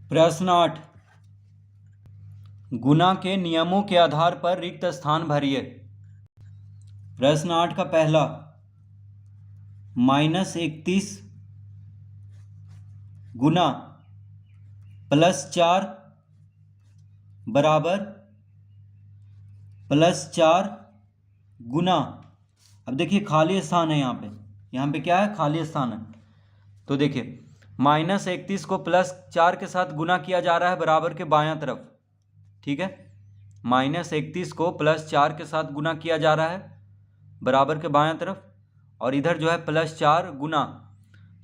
प्रश्न 8, गुणा के नियमों के आधार पर रिक्त स्थान भरिए। प्रश्न 8 का पहला, -31 गुना +4 बराबर +4 गुना, अब देखिए खाली स्थान है यहाँ पे क्या है, खाली स्थान है। तो देखिए -31 को +4 के साथ गुना किया जा रहा है बराबर के बायां तरफ, ठीक है। -31 को +4 के साथ गुना किया जा रहा है बराबर के बायां तरफ, और इधर जो है +4 गुना,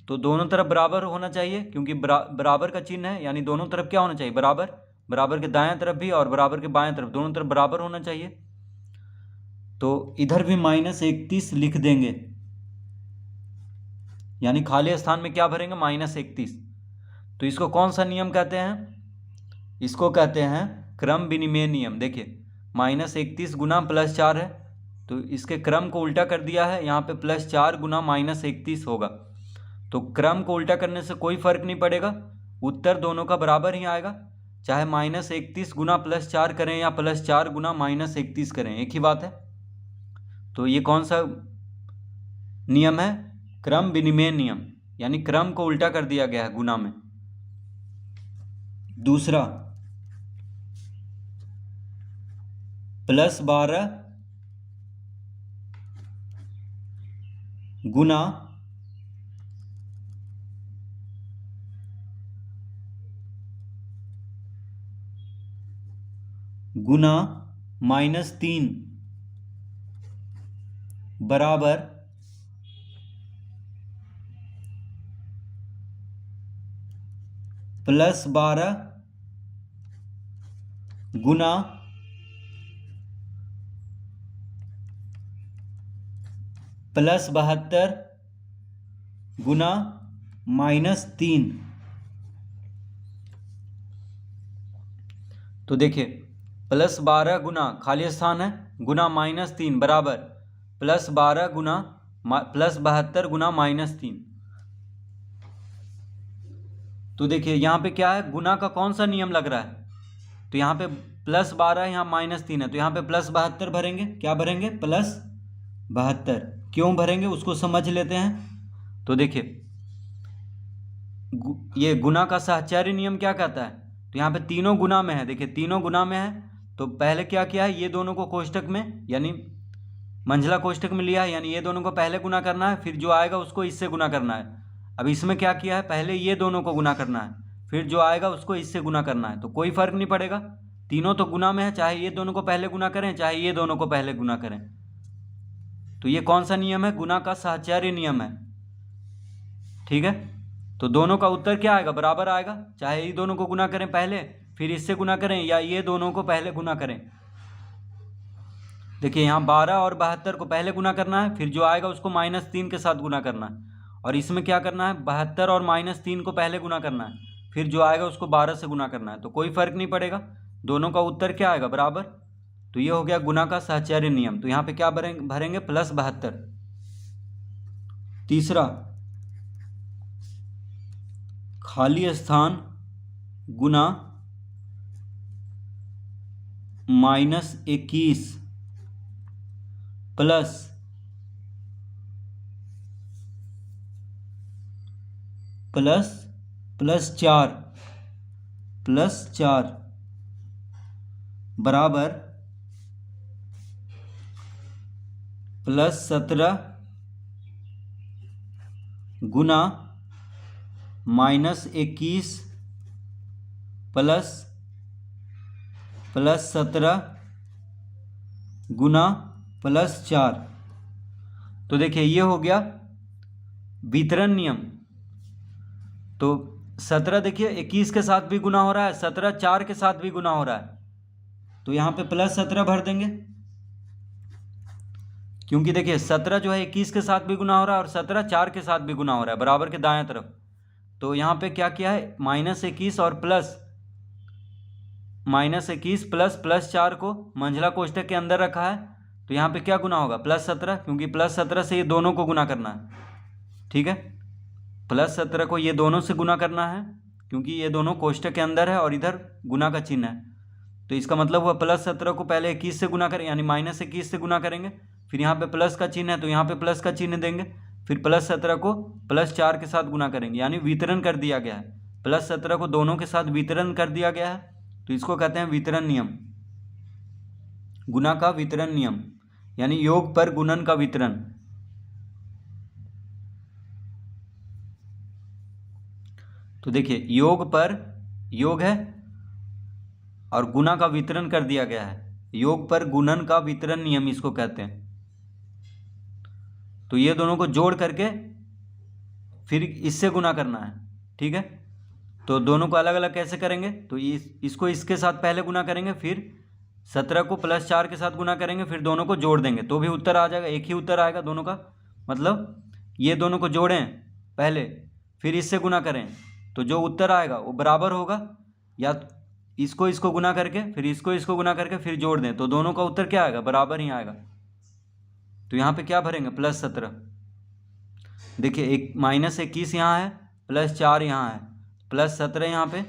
तो दोनों तरफ बराबर होना चाहिए क्योंकि बराबर का चिन्ह है, यानी दोनों तरफ क्या होना चाहिए, बराबर। बराबर के दायां तरफ भी और बराबर के बायां तरफ, दोनों तरफ बराबर होना चाहिए। तो इधर भी -31 लिख देंगे, यानी खाली स्थान में क्या भरेंगे, -31। तो इसको कौन सा नियम कहते हैं, इसको कहते हैं क्रम विनिमय नियम। देखिए -31 गुना +4 है, तो इसके क्रम को उल्टा कर दिया है, यहाँ पे +4 गुना -31 होगा। तो क्रम को उल्टा करने से कोई फर्क नहीं पड़ेगा, उत्तर दोनों का बराबर ही आएगा, चाहे -31 गुना +4 करें या +4 गुना -31 करें, एक ही बात है। तो ये कौन सा नियम है, क्रम विनिमय नियम, यानी क्रम को उल्टा कर दिया गया है गुना में। दूसरा, +12 गुना -3 बराबर +12 गुना +72 गुना -3। तो देखिए +12 गुना खाली स्थान है गुना -3 बराबर +12 गुना +72 गुना -3। तो देखिए यहाँ पे क्या है, गुना का कौन सा नियम लग रहा है, तो यहाँ पे +12 यहाँ -3 है, तो यहाँ पे +72 भरेंगे। क्या भरेंगे, +72। क्यों भरेंगे उसको समझ लेते हैं। तो देखिए ये गुना का साहचर्य नियम क्या कहता है, तो यहाँ पे तीनों गुना में है, देखिए तीनों गुना में है, तो पहले क्या किया है, ये दोनों को कोष्टक में यानी मंझला कोष्टक में लिया है, यानी ये दोनों को पहले गुना करना है, फिर जो आएगा उसको इससे गुना करना है। अब इसमें क्या किया है, पहले ये दोनों को गुना करना है, फिर जो आएगा उसको इससे गुना करना है, तो कोई फर्क नहीं पड़ेगा, तीनों तो गुना में है, चाहे ये दोनों को पहले गुना करें चाहे ये दोनों को पहले गुना करें। तो ये कौन सा नियम है, गुना का साहचर्य नियम है, ठीक है। तो दोनों का उत्तर क्या आएगा, बराबर आएगा, चाहे ये दोनों को गुना करें पहले फिर इससे गुना करें या ये दोनों को पहले गुना करें। देखिए यहाँ 12 और 72 को पहले गुना करना है, फिर जो आएगा उसको -3 के साथ गुना करना है, और इसमें क्या करना है, 72 और -3 को पहले गुना करना है, फिर जो आएगा उसको 12 से गुना करना है, तो कोई फर्क नहीं पड़ेगा, दोनों का उत्तर क्या आएगा, बराबर। तो ये हो गया गुना का साहचर्य नियम। तो यहाँ पे क्या भरेंगे, +72। तीसरा, खाली स्थान गुना -21 +4 बराबर +17 गुना -21 +17 गुना +4। तो देखिए ये हो गया वितरण नियम। तो 17 देखिए 21 के साथ भी गुना हो रहा है, 17 4 के साथ भी गुना हो रहा है, तो यहाँ पे +17 भर देंगे, क्योंकि देखिए 17 जो है 21 के साथ भी गुना हो रहा है और 17 4 के साथ भी गुना हो रहा है बराबर के दाएं तरफ। तो यहाँ पे क्या किया है, -21 और -21 प्लस 4 को मंझला कोष्टक के अंदर रखा है, तो यहाँ पे क्या गुना होगा, +17, क्योंकि +17 से ये दोनों को गुना करना है, ठीक है। +17 को ये दोनों से गुना करना है, क्योंकि ये दोनों कोष्टक के अंदर है और इधर गुना का चिन्ह है। तो इसका मतलब हुआ +17 को पहले 21 से गुना करें, यानी -21 से गुना करेंगे, फिर यहाँ पे प्लस का चिन्ह है तो यहाँ पे प्लस का चिन्ह देंगे, फिर +17 को +4 के साथ गुना करेंगे, यानी वितरण कर दिया गया है। +17 को दोनों के साथ वितरण कर दिया गया है, तो इसको कहते हैं वितरण नियम, गुना का वितरण नियम, यानी योग पर गुणन का वितरण। तो देखिए योग पर योग है और गुना का वितरण कर दिया गया है, योग पर गुणन का वितरण नियम इसको कहते हैं। तो ये दोनों को जोड़ करके फिर इससे गुना करना है, ठीक है। तो दोनों को अलग अलग कैसे करेंगे, तो इसको इसके साथ पहले गुना करेंगे, फिर 17 को +4 के साथ गुना करेंगे, फिर दोनों को जोड़ देंगे तो भी उत्तर आ जाएगा, एक ही उत्तर आएगा दोनों का। मतलब ये दोनों को जोड़ें पहले, फिर इससे गुना करें, तो जो उत्तर आएगा वो बराबर होगा, या इसको गुना करके फिर इसको गुना करके फिर जोड़ दें तो दोनों का उत्तर क्या आएगा, बराबर ही आएगा। तो यहाँ पे क्या भरेंगे, +17। देखिए एक -21 यहाँ है, +4 यहाँ है, +17 यहाँ पे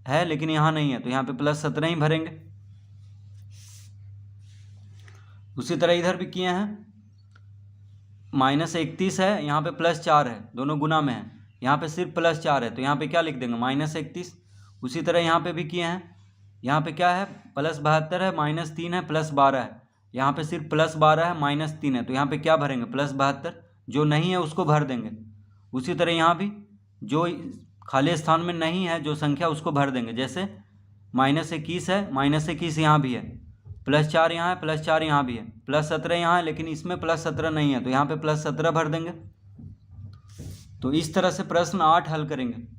है लेकिन यहाँ नहीं है, तो यहाँ पे +17 ही भरेंगे। उसी तरह इधर भी किए हैं, -31 है, यहाँ पे +4 है, दोनों गुना में है, यहाँ पे सिर्फ +4 है, तो यहाँ पे क्या लिख देंगे, -31। उसी तरह यहाँ पे भी किए हैं, यहाँ पे क्या है, +72 है, -3 है, +12 है, यहाँ पे सिर्फ +12 है, -3 है, तो यहाँ पे क्या भरेंगे, +72, जो नहीं है उसको भर देंगे। उसी तरह यहाँ भी जो खाली स्थान में नहीं है जो संख्या उसको भर देंगे, जैसे -21 है, -21 यहाँ भी है, +4 यहाँ है, +4 यहाँ भी है, +17 यहाँ है लेकिन इसमें +17 नहीं है, तो यहाँ पे +17 भर देंगे। तो इस तरह से प्रश्न 8 हल करेंगे।